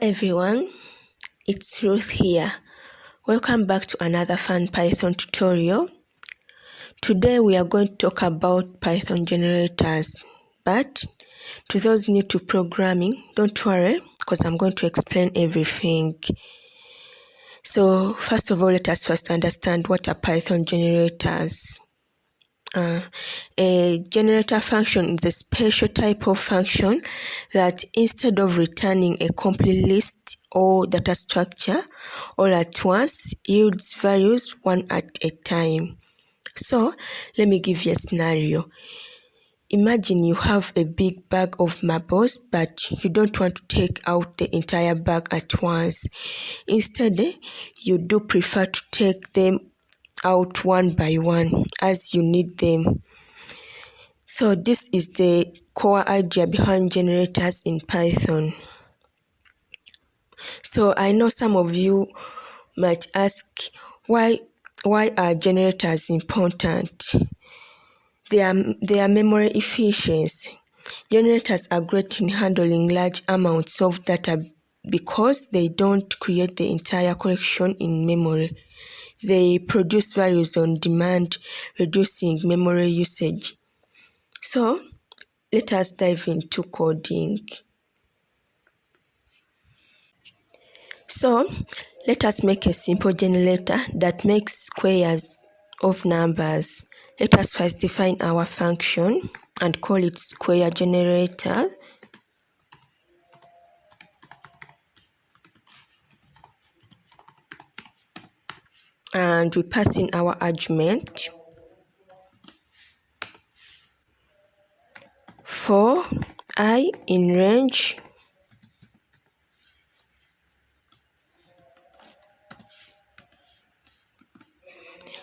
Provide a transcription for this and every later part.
Everyone, it's Ruth here. Welcome back to another fun Python tutorial. Today we are going to talk about Python generators, but to those new to programming, don't worry because I'm going to explain everything. So first of all, let us first understand what are Python generators. A generator function is a special type of function that instead of returning a complete list or data structure all at once, yields values one at a time. So let me give you a scenario. Imagine you have a big bag of marbles, but you don't want to take out the entire bag at once. Instead, you do prefer to take them out one by one as you need them. So this is the core idea behind generators in Python. So I know some of you might ask, why are generators important? They are memory efficiency. Generators are great in handling large amounts of data because they don't create the entire collection in memory. They produce values on demand, reducing memory usage. So let us dive into coding. So let us make a simple generator that makes squares of numbers. Let us first define our function and call it square generator. And we pass in our argument for I in range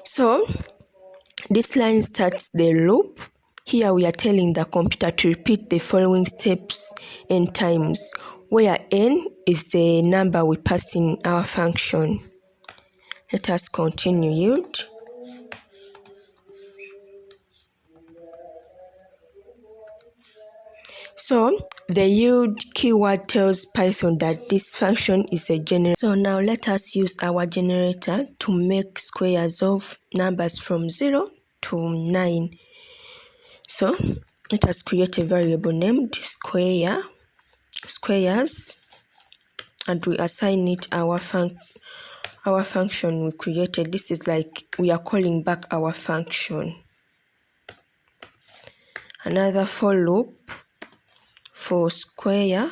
so this line starts the loop. Here we are telling the computer to repeat the following steps n times, where n is the number we passed in our function. Let us continue yield. So the yield keyword tells Python that this function is a generator. So now let us use our generator to make squares of numbers from 0 to 9. So let us create a variable named squares, and we assign it our function we created. This is like we are calling back our function. Another for loop for square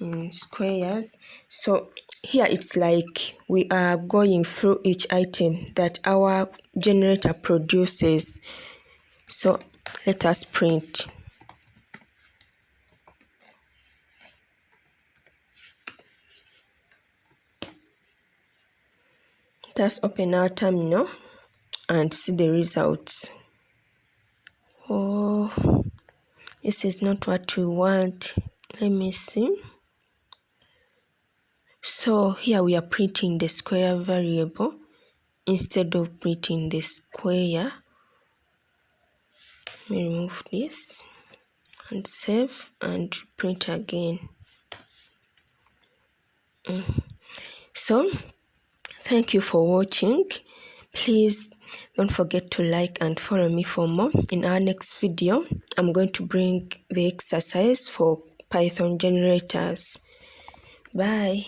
in squares. So here it's like we are going through each item that our generator produces. So let us print. Let us open our terminal and see the results. Oh, this is not what we want. Let me see. So here we are printing the square variable instead of printing the square. Let me remove this and save and print again. So thank you for watching. Please don't forget to like and follow me for more. In our next video, I'm going to bring the exercise for Python generators. Bye.